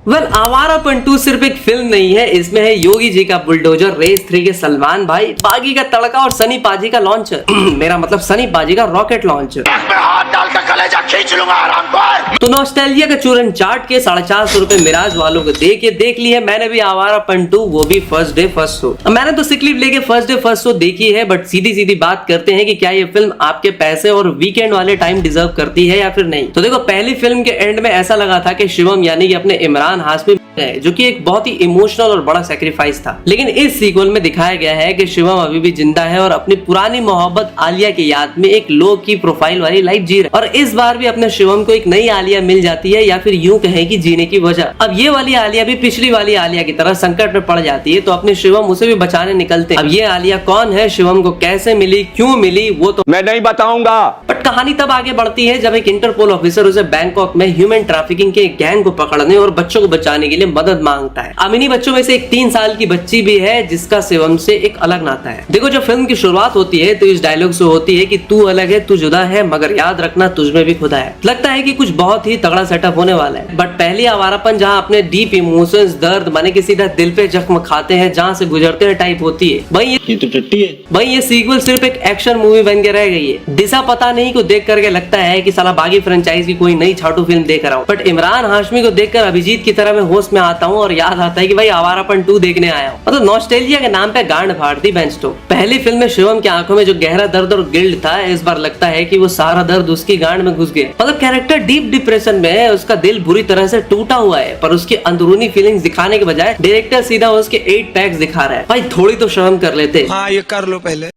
आवारापन 2 सिर्फ एक फिल्म नहीं है, इसमें है योगी जी का बुलडोजर, रेस 3 के सलमान भाई, बागी का तड़का और सनी पाजी का लॉन्चर मेरा मतलब सनी पाजी का रॉकेट लॉन्चर। हाथ डालकर कलेजा खींच लूंगा आराम पर। तो नॉस्टैल्जिया का चूरन चाट के 450 रुपए मिराज वालों को देख ली है मैंने भी आवारापन 2, वो भी फर्स्ट डे फर्स्ट शो। मैंने तो सिक लीव लेके फर्स्ट डे फर्स्ट शो देखी है, बट सीधी बात करते हैं कि क्या ये फिल्म आपके पैसे और वीकेंड वाले टाइम डिजर्व करती है या फिर नहीं। तो देखो, पहली फिल्म के एंड में ऐसा लगा था कि शिवम यानी कि अपने इमरान हाशमी है, जो कि एक बहुत ही इमोशनल और बड़ा सैक्रिफाइस था। लेकिन इस सीक्वल में दिखाया गया है कि शिवम अभी भी जिंदा है और अपनी पुरानी मोहब्बत आलिया की याद में एक लो की प्रोफाइल वाली लाइफ जी रहा है। और इस बार भी अपने शिवम को एक नई आलिया मिल जाती है, या फिर यूं कहें कि जीने की वजह। अब ये वाली आलिया भी पिछली वाली आलिया की तरह संकट में पड़ जाती है, तो अपने शिवम उसे भी बचाने निकलते हैं। अब ये आलिया कौन है, शिवम को कैसे मिली, क्यों मिली, वो तो मैं नहीं बताऊंगा। बट कहानी तब आगे बढ़ती है जब एक इंटरपोल ऑफिसर उसे बैंकॉक में ह्यूमन ट्रैफिकिंग के गैंग को पकड़ने और बच्चों को बचाने के लिए मदद मांगता है। अब इन्हीं बच्चों में से एक 3 साल की बच्ची भी है जिसका शिवम से एक अलग नाता है। देखो, जब फिल्म की शुरुआत होती है तो इस डायलॉग से होती है कि तू अलग है, तू जुदा है, मगर याद रखना तुझमें भी खुदा है। लगता है कि कुछ बहुत ही तगड़ा सेटअप होने वाला है, बट पहली आवारापन जहाँ अपने डीप इमोशंस, दर्द माने कि सीधा दिल पे जख्म खाते हैं, जहाँ से गुजरते हैं टाइप होती है। भाई ये तो टट्टी है। भाई ये सीक्वल सिर्फ एक एक्शन मूवी बन के रह गई है। दिशा पता नहीं को देख करके लगता है कि साला बागी फ्रेंचाइज की कोई नई छाटू फिल्म देख रहा हूँ, बट इमरान हाशमी को देखकर अभिजीत की तरह मैं होश में आता हूँ और याद आता है कि भाई आवारापन 2 देखने आया हूँ। मतलब नॉस्टैल्जिया के नाम पे गांड फाड़ दी बेंच तो। पहली फिल्म में शिवम की आंखों में जो गहरा दर्द और गिल्ट था, इस बार लगता है कि वो सारा दर्द उसकी गांड में घुस गया। मतलब कैरेक्टर डीप डिप्रेशन में है, उसका दिल बुरी तरह से टूटा हुआ है, पर उसकी अंदरूनी फीलिंग्स दिखाने के बजाय डायरेक्टर सीधा उसके 8 पैक्स दिखा रहा है। भाई थोड़ी तो शर्म कर लेते। हाँ, ये कर लो पहले।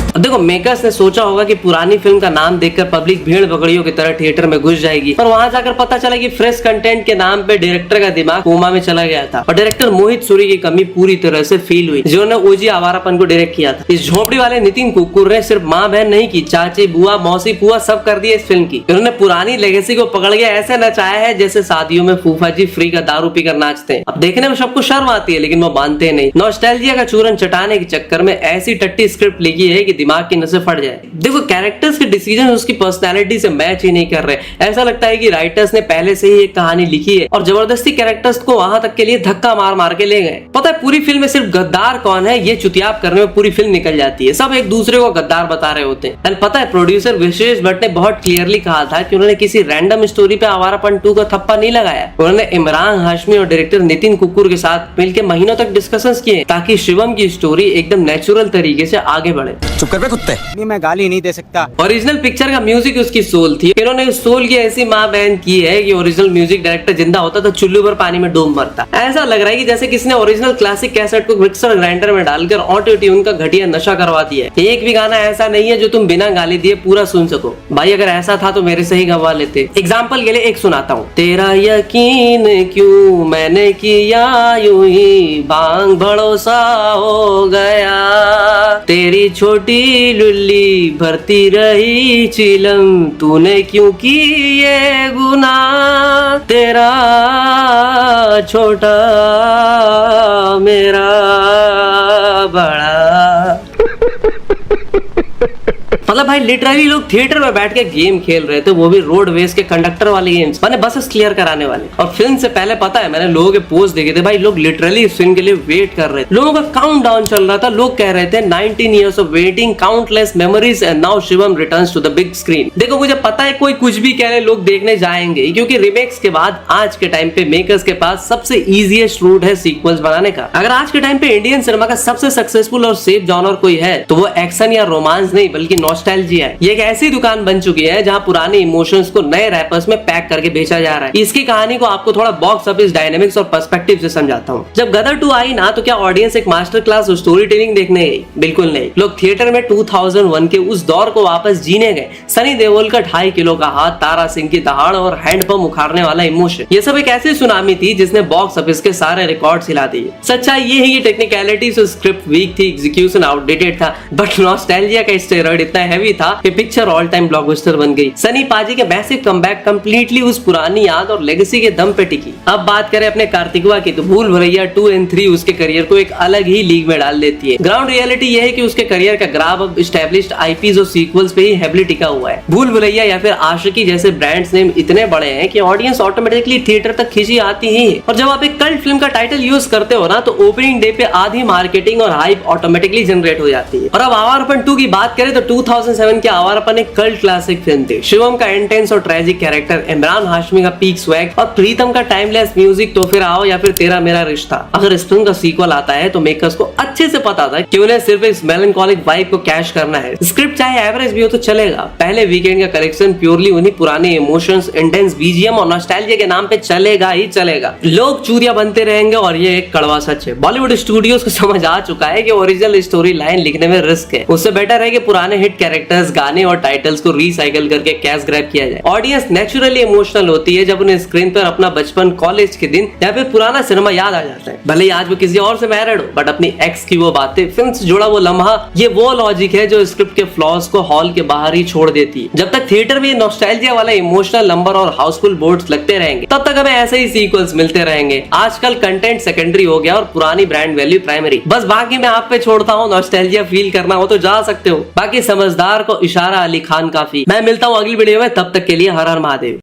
अब देखो, मेकर्स ने सोचा होगा कि पुरानी फिल्म का नाम देखकर पब्लिक भीड़ बकरियों की तरह थिएटर में घुस जाएगी, पर वहां जाकर पता चला कि फ्रेश कंटेंट के नाम पे डायरेक्टर का दिमाग कोमा में चला गया था और डायरेक्टर मोहित सूरी की कमी पूरी तरह से फील हुई, जिन्होंने ओजी आवारापन को डायरेक्ट किया था। इस झोपड़ी वाले नितिन कुक्कुर ने सिर्फ माँ बहन नहीं की, चाची बुआ मौसी पुआ सब कर दिया इस फिल्म की। उन्होंने पुरानी लेगेसी को पकड़ के ऐसे नचाया है जैसे शादियों में फूफा जी फ्री का दारू पीकर नाचते हैं। अब देखने में सबको शर्म आती है, लेकिन वो मानते नहीं। नॉस्टैल्जिया का चूरन चटाने के चक्कर में ऐसी टट्टी स्क्रिप्ट लिखी है कि दिमाग की नसें फट जाए। देखो, कैरेक्टर्स के डिसीजन उसकी पर्सनैलिटी से मैच ही नहीं कर रहे। ऐसा लगता है कि राइटर्स ने पहले से ही एक कहानी लिखी है और जबरदस्ती कैरेक्टर्स को वहां तक के लिए धक्का मार मार के ले गए। पता है पूरी फिल्म में सिर्फ गद्दार कौन है ये चुतियाब करने में पूरी फिल्म निकल जाती है। सब एक दूसरे को गद्दार बता रहे होते हैं। पता है प्रोड्यूसर विशेष भट्ट ने बहुत क्लियरली कहा था कि उन्होंने किसी रैंडम स्टोरी पे आवारापन 2 का थप्पा नहीं लगाया। उन्होंने इमरान हाशमी और डायरेक्टर नितिन कुक्कुर के साथ मिलकर महीनों तक डिस्कशंस किए ताकि शिवम की स्टोरी एकदम नेचुरल तरीके से आगे बढ़े। चुप कर बे कुत्ते। नहीं, मैं गाली नहीं दे सकता। ओरिजिनल पिक्चर का म्यूजिक उसकी सोल थी। इन्होंने उस सोल की ऐसी माँ बहन की है कि ओरिजिनल म्यूजिक डायरेक्टर जिंदा होता तो चुल्लू पर पानी में डूब मरता। ऐसा लग रहा है कि जैसे किसी ने ओरिजिनल क्लासिक कैसेट को मिक्सर ग्राइंडर में डालकर ऑटो ट्यून का घटिया नशा करवा दिया है। एक भी गाना ऐसा नहीं है जो तुम बिना गाली दिए पूरा सुन सको। भाई अगर ऐसा था तो मेरे से ही गवा लेते। एग्जाम्पल के लिए एक सुनाता हूँ। तेरा यकीन क्यों मैंने किया यूं ही बांग भरोसा हो गया, तेरी छोटी लुल्ली भरती रही चिलम, तूने क्यों की ये गुनाह, तेरा छोटा मेरा बड़ा। मतलब भाई लिटरली लोग थिएटर में बैठ के गेम खेल रहे थे, वो भी रोडवेज के कंडक्टर वाले गेम्स, माने बसेस क्लियर कराने वाले। और फिल्म से पहले पता है मैंने लोगों के पोस्ट देखे थे, भाई लोग लिटरली इस फिल्म के लिए वेट कर रहे थे। लोगों का काउंटडाउन चल रहा था। लोग कह रहे थे 19 years of waiting, countless memories and now Shivam returns to the big screen। देखो मुझे पता है कोई कुछ भी कह रहे, लोग देखने जाएंगे, क्योंकि रिमेक्स के बाद आज के टाइम पे मेकर्स के पास सबसे इजीएस्ट रूट है सीक्वल्स बनाने का। अगर आज के टाइम पे इंडियन सिनेमा का सबसे सक्सेसफुल और सेफ जॉनर कोई है तो वो एक्शन या रोमांस नहीं बल्कि नॉस्टैल्जिया है। ये एक ऐसी दुकान बन चुकी है जहां पुराने इमोशंस को नए रैपर्स में पैक करके बेचा जा रहा है। इसकी कहानी को आपको थोड़ा बॉक्स ऑफिस डायनेमिक्स और पर्सपेक्टिव से समझाता हूँ। जब गदर 2 आई ना तो क्या ऑडियंस एक मास्टर क्लास स्टोरी टेलिंग देखने गई? बिल्कुल नहीं। लोग थिएटर में 2001 के उस दौर को वापस जीने गए। सनी देओल का 2.5 किलो का हाथ, तारा सिंह की दहाड़ और हैंडपंप उखाड़ने वाला इमोशन, ये सब एक ऐसी सुनामी थी जिसने बॉक्स ऑफिस के सारे रिकॉर्ड हिला दिए। सच्चाई ये है कि टेक्निकलिटी से स्क्रिप्ट वीक थी, एग्जीक्यूशन आउटडेटेड था, बट नॉस्टैल्जिया का स्टेरॉइड इतना हैवी था कि पिक्चर ऑल टाइम ब्लॉकबस्टर बन गई। सनी पाजी के मैसिव कमबैक कंप्लीटली उस पुरानी याद और लेगेसी के दम पे टिकी। अब बात करें अपने कार्तिकवा की, तो भूल भुलैया 2 और 3 उसके करियर को एक अलग ही लीग में डाल देती है। ग्राउंड रियलिटी यह है कि उसके करियर का ग्राफ अब एस्टैब्लिश्ड आईपीज और सीक्वल्स पे ही हेवली टिका हुआ है। भूल भुलैया या फिर आशिकी जैसे ब्रांड्स नेम इतने बड़े हैं कि ऑडियंस ऑटोमेटिकली थिएटर तक खींची आती ही है। और जब आप एक कल्ट फिल्म का टाइटल यूज करते हो ना, तो ओपनिंग डे पे आधी मार्केटिंग और हाइप ऑटोमेटिकली जनरेट हो जाती है। और अब आवारपन 2 की बात करें तो 2007 के आवारपन एक कल्ट क्लासिक फिल्म थी। शिवम का इंटेंस और ट्रेजिक कैरेक्टर, इमरान हाशमी का पीक स्वैग और प्रीतम का टाइमलेस म्यूजिक, तो फिर आओ या फिर तेरा मेरा रिश्ता। अगर इस फिल्म का सीक्वल आता है तो मेकर्स को अच्छे से पता था कि उन्हें सिर्फ इस मेलंकोलिक वाइब को कैश करना है। स्क्रिप्ट चाहे एवरेज भी हो तो चलेगा। पहले वीकेंड का कलेक्शन प्योरली उन्हीं पुराने इमोशंस, इंटेंस बीजीएम और नॉस्टैल्जिया के नाम पे चलेगा ही चलेगा। लोग चूरिया बनते रहेंगे और ये एक कड़वा सच है। बॉलीवुड स्टूडियोज को समझ आ चुका है कि ओरिजिनल स्टोरी लाइन लिखने में रिस्क है। उससे बेटर है कि पुराने हिट कैरेक्टर्स, गाने और टाइटल्स को रिसाइकल करके कैश ग्रैब किया जाए। ऑडियंस नेचुरली इमोशनल होती है जब उन्हें स्क्रीन पर अपना बचपन, कॉलेज के दिन या फिर पुराना सिनेमा याद आ जाता है। भले ही आज वो किसी और से मैरिड हो, बट अपनी एक्स की वो बातें, फिल्म से जुड़ा वो लम्हा, ये वो लॉजिक है जो स्क्रिप्ट के फ्लॉज को हॉल के बाहर ही छोड़ देती है। जब तक थिएटर में नॉस्टैल्जिया वाला इमोशनल नंबर और हाउसफुल बोर्ड्स लगते रहेंगे, तब तक हमें ऐसे ही सीक्वल्स मिलते रहेंगे। आजकल कंटेंट सेकेंडरी हो गया और पुरानी ब्रांड वैल्यू प्राइमरी। बस बाकी मैं आप पे छोड़ता हूँ, नॉस्टैल्जिया फील करना हो तो जा सकते हो, बाकी समझदार को इशारा अली खान काफी। मैं मिलता हूँ अगली वीडियो में, तब तक के लिए हर हर महादेव।